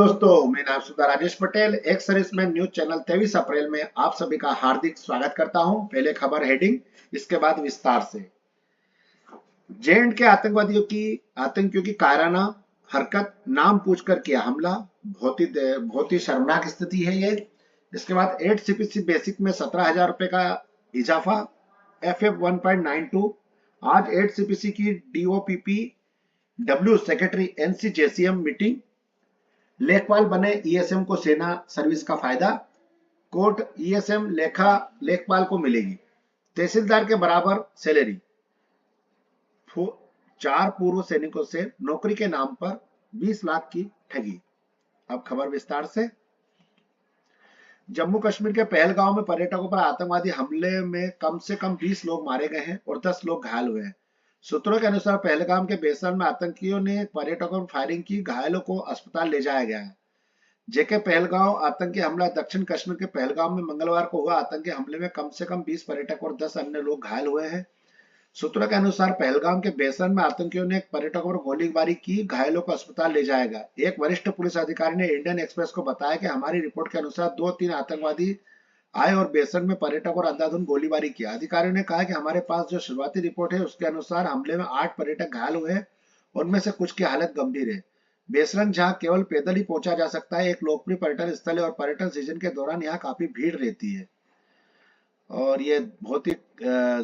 दोस्तों, मैं नाम सुधा राजेश पटेल एक सर्विसमैन न्यूज चैनल 23 अप्रैल में आप सभी का हार्दिक स्वागत करता हूं। पहले खबर हेडिंग, इसके बाद विस्तार से। जे के आतंकियों की कायराना हरकत, नाम पूछकर किया हमला, बहुत ही शर्मनाक स्थिति है ये। इसके बाद 8 सीपीसी बेसिक में 17,000 रुपए का इजाफा, FF 1.92। आज 8 सीपीसी की DOPP W secretary NCJCM meeting. लेखपाल बने ESM को सेना सर्विस का फायदा, कोर्ट ESM लेखपाल को मिलेगी, तहसीलदार के बराबर सैलरी। 4 पूर्व सैनिकों से नौकरी के नाम पर 20 लाख की ठगी। अब खबर विस्तार से। जम्मू कश्मीर के पहलगांव में पर्यटकों पर आतंकवादी हमले में कम से कम 20 लोग मारे गए हैं और 10 लोग घायल हुए हैं। सूत्रों के अनुसार पहलगाम के बेसर में आतंकियों ने पर्यटकों पर फायरिंग की, घायलों को अस्पताल ले जाया गया है। जेके पहलगांव आतंकी हमला। दक्षिण कश्मीर के पहलगाम में मंगलवार को हुआ आतंकी हमले में कम से कम 20 पर्यटक और 10 अन्य लोग घायल हुए हैं। सूत्रों के अनुसार पहलगाम के बेसन में आतंकियों ने पर्यटकों पर गोलीबारी की, घायलों को अस्पताल ले जाएगा। एक वरिष्ठ पुलिस अधिकारी ने इंडियन एक्सप्रेस को बताया कि हमारी रिपोर्ट के अनुसार 2-3 आतंकवादी आए और बेसन में पर्यटकों और अंधाधुंध गोलीबारी किया। अधिकारियों ने कहा कि हमारे पास जो शुरुआती रिपोर्ट है उसके अनुसार हमले में 8 पर्यटक घायल हुए हैं, उनमें से कुछ की हालत गंभीर है। बेसरन जहां केवल पैदल ही पहुंचा जा सकता है, एक लोकप्रिय पर्यटन स्थल है और पर्यटन सीजन के दौरान यहाँ काफी भीड़ रहती है। और ये बहुत ही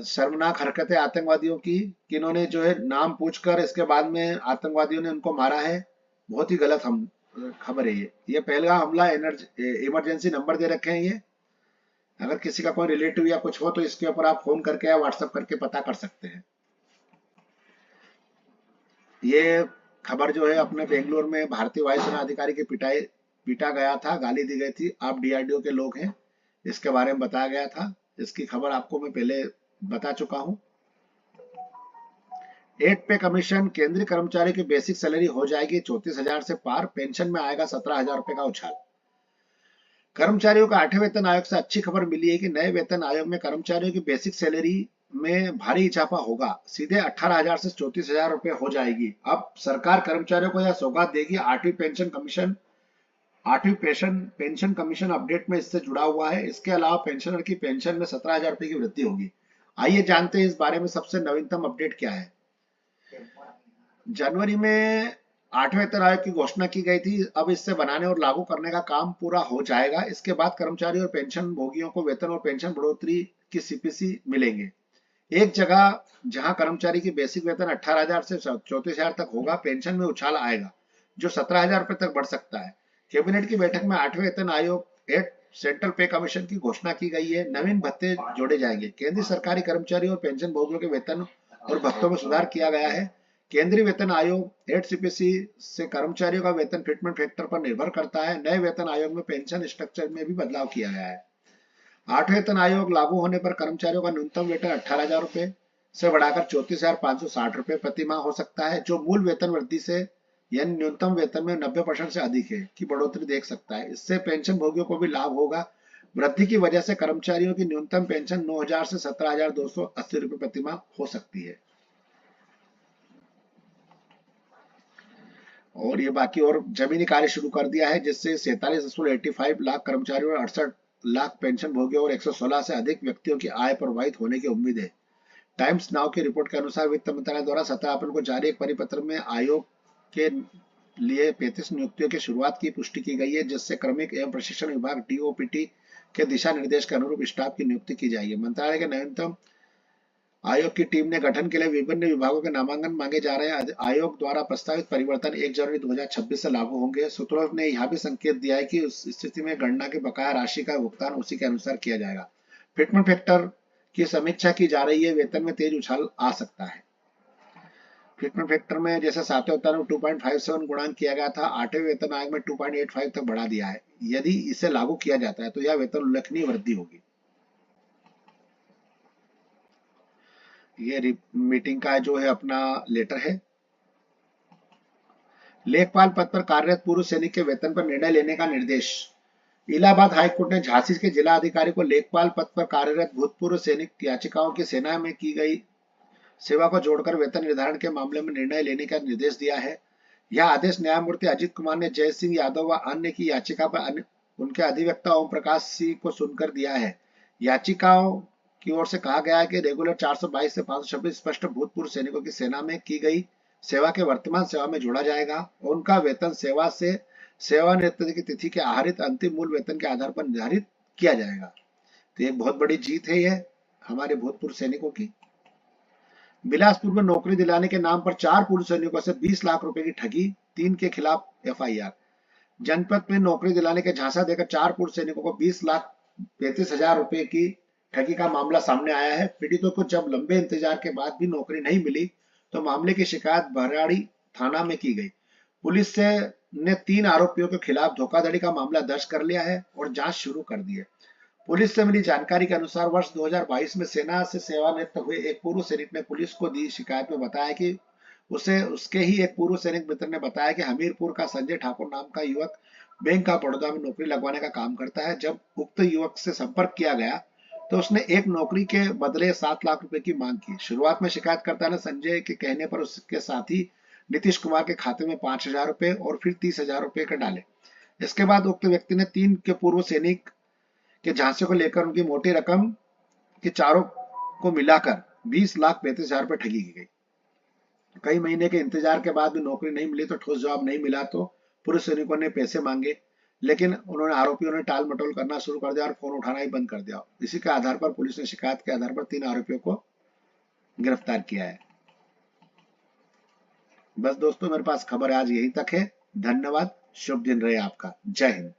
शर्मनाक हरकत है आतंकवादियों की कि इन्होंने जो है नाम पूछकर इसके बाद में आतंकवादियों ने उनको मारा है। बहुत ही गलत खबर है ये पहलगाम हमला इमरजेंसी नंबर दे रखे हैं ये। अगर किसी का कोई रिलेटिव या कुछ हो तो इसके ऊपर आप फोन करके या व्हाट्सएप करके पता कर सकते हैं। ये खबर जो है अपने बेंगलुरु में भारतीय वायुसेना अधिकारी की पीटा गया था, गाली दी गई थी। आप DRDO के लोग हैं, इसके बारे में बताया गया था। इसकी खबर आपको मैं पहले बता चुका हूं। 8 पे कमीशन। केंद्रीय कर्मचारी की बेसिक सैलरी हो जाएगी 34,000 से पार, पेंशन में आएगा 17,000 रुपए का उछाल। कर्मचारियों का 8वें वेतन आयोग से अच्छी खबर मिली है कि नए वेतन आयोग में कर्मचारियों की बेसिक सैलरी में भारी इजाफा होगा, सीधे 18,000 से 34,000 रुपए हो जाएगी। अब सरकार कर्मचारियों को यह सौगात देगी। 8वीं पेंशन कमीशन अपडेट में इससे जुड़ा हुआ है। इसके अलावा पेंशनर की पेंशन में 17,000 रुपए की वृद्धि होगी। आइए जानते हैं इस बारे में सबसे नवीनतम अपडेट क्या है। जनवरी में 8वें वेतन आयोग की घोषणा की गई थी। अब इससे बनाने और लागू करने का काम पूरा हो जाएगा। इसके बाद कर्मचारी और पेंशन भोगियों को वेतन और पेंशन बढ़ोतरी की CPC मिलेंगे। एक जगह जहां कर्मचारी की बेसिक वेतन 18,000 से 34,000 तक होगा, पेंशन में उछाल आएगा जो 17,000 रुपए तक बढ़ सकता है। कैबिनेट की बैठक में 8वें वेतन आयोग 8 सेंट्रल पे कमीशन की घोषणा की गई है। नवीन भत्ते जोड़े जाएंगे। केंद्रीय सरकारी कर्मचारी और पेंशन भोगियों के वेतन और भत्तों में सुधार किया गया है। केंद्रीय वेतन आयोग 8 CPC से कर्मचारियों का वेतन फिटमेंट फैक्टर पर निर्भर करता है। नए वेतन आयोग में पेंशन स्ट्रक्चर में भी बदलाव किया गया है। 8वें वेतन आयोग लागू होने पर कर्मचारियों का न्यूनतम वेतन 18,000 रुपए से बढ़ाकर 34,560 रुपए प्रति माह हो सकता है, जो मूल वेतन वृद्धि से यानी न्यूनतम वेतन में 90% से अधिक है की बढ़ोतरी देख सकता है। इससे पेंशन भोगियों को भी लाभ होगा। वृद्धि की वजह से कर्मचारियों की न्यूनतम पेंशन 9,000 से 17,280 रुपए प्रति माह हो सकती है। और ये बाकी और जमीनी कार्य शुरू कर दिया है, जिससे 47.85 लाख कर्मचारियों और 68 लाख पेंशन भोगियों और 116 से अधिक व्यक्तियों की आय प्रभावित होने की उम्मीद है। टाइम्स नाउ की रिपोर्ट के अनुसार वित्त मंत्रालय द्वारा 17 अप्रैल को जारी एक परिपत्र में आयोग के लिए 35 नियुक्तियों की शुरुआत की पुष्टि की गई है, जिससे क्रमिक एवं प्रशिक्षण विभाग DOPT के दिशा निर्देश के अनुरूप स्टाफ की नियुक्ति की जाएगी। मंत्रालय के नवीनतम आयोग की टीम ने गठन के लिए विभिन्न विभागों के नामांकन मांगे जा रहे हैं। आयोग द्वारा प्रस्तावित परिवर्तन 1 जनवरी 2026 से लागू होंगे। सूत्रों ने यह भी संकेत दिया है कि उस स्थिति में गणना की बकाया राशि का भुगतान उसी के अनुसार किया जाएगा। फिटमेंट फैक्टर की समीक्षा की जा रही है। वेतन में तेज उछाल आ सकता है। फिटमेंट फैक्टर में जैसे 7वें वेतन में 2.57 गुणांक किया गया था, 8वें वेतन आयोग में 2.85 तक बढ़ा दिया है। यदि इसे लागू किया जाता है तो यह वेतन उल्लेखनीय वृद्धि होगी। ये मीटिंग का जो है अपना लेटर है। लेखपाल पद पर कार्यरत पूर्व सैनिक के वेतन पर निर्णय लेने का निर्देश। इलाहाबाद हाईकोर्ट ने झांसी के जिला अधिकारी को लेखपाल पद पर कार्यरत भूतपूर्व सैनिक याचिकाओं की सेना में की गई सेवा को जोड़कर वेतन निर्धारण के मामले में निर्णय लेने का निर्देश दिया है। यह आदेश न्यायमूर्ति अजित कुमार ने जय सिंह यादव व अन्य की याचिका पर उनके अधिवक्ता ओम प्रकाश सिंह को सुनकर दिया है। याचिकाओं की ओर से कहा गया है कि रेगुलर 422 से 526 स्पष्ट भूतपूर्व सैनिकों की सेना में की गई सेवा के वर्तमान सेवा में जोड़ा जाएगा और उनका वेतन सेवा से सेवानिवृत्ति की तिथि के आहरित अंतिम मूल वेतन के आधार पर निर्धारित किया जाएगा। तो एक बहुत बड़ी जीत है यह हमारे भूतपूर्व सैनिकों की। बिलासपुर में नौकरी दिलाने के नाम पर 4 पूर्व सैनिकों से 20 लाख रुपए की ठगी, 3 के खिलाफ एफआईआर। जनपद में नौकरी दिलाने के झांसा देकर 4 पूर्व सैनिकों को 20,35,000 रुपए की ठगी का मामला सामने आया है। पीड़ितों को जब लंबे इंतजार के बाद भी नौकरी नहीं मिली तो मामले की शिकायत बराड़ी थाना में की गई। पुलिस ने 3 आरोपियों के खिलाफ धोखाधड़ी का मामला दर्ज कर लिया है और जांच शुरू कर दी है। पुलिस से मिली जानकारी के अनुसार वर्ष 2022 में सेना से सेवानिवृत्त हुए एक पूर्व सैनिक ने पुलिस को दी शिकायत में बताया कि उसे उसके ही एक पूर्व सैनिक मित्र ने बताया कि हमीरपुर का संजय ठाकुर नाम का युवक बैंक ऑफ बड़ौदा में नौकरी लगवाने का काम करता है। जब उक्त युवक से संपर्क किया गया तो उसने एक नौकरी के बदले 7 लाख रुपए की मांग की। शुरुआत में शिकायतकर्ता ने संजय के कहने पर उसके साथी नीतीश कुमार के खाते में 5,000 रुपए और फिर 30,000 रुपए कर डाले। इसके बाद उक्त व्यक्ति ने 3 के पूर्व सैनिक के झांसे को लेकर उनकी मोटी रकम के चारों को मिलाकर 20,35,000 रुपए ठगी की गई। कई महीने के इंतजार के बाद भी नौकरी नहीं मिली तो ठोस जवाब नहीं मिला तो पूर्व सैनिकों ने पैसे मांगे, लेकिन उन्होंने आरोपियों ने टाल मटोल करना शुरू कर दिया और फोन उठाना ही बंद कर दिया। इसी के आधार पर पुलिस ने शिकायत के आधार पर 3 आरोपियों को गिरफ्तार किया है। बस दोस्तों, मेरे पास खबर आज यही तक है। धन्यवाद। शुभ दिन रहे आपका। जय हिंद।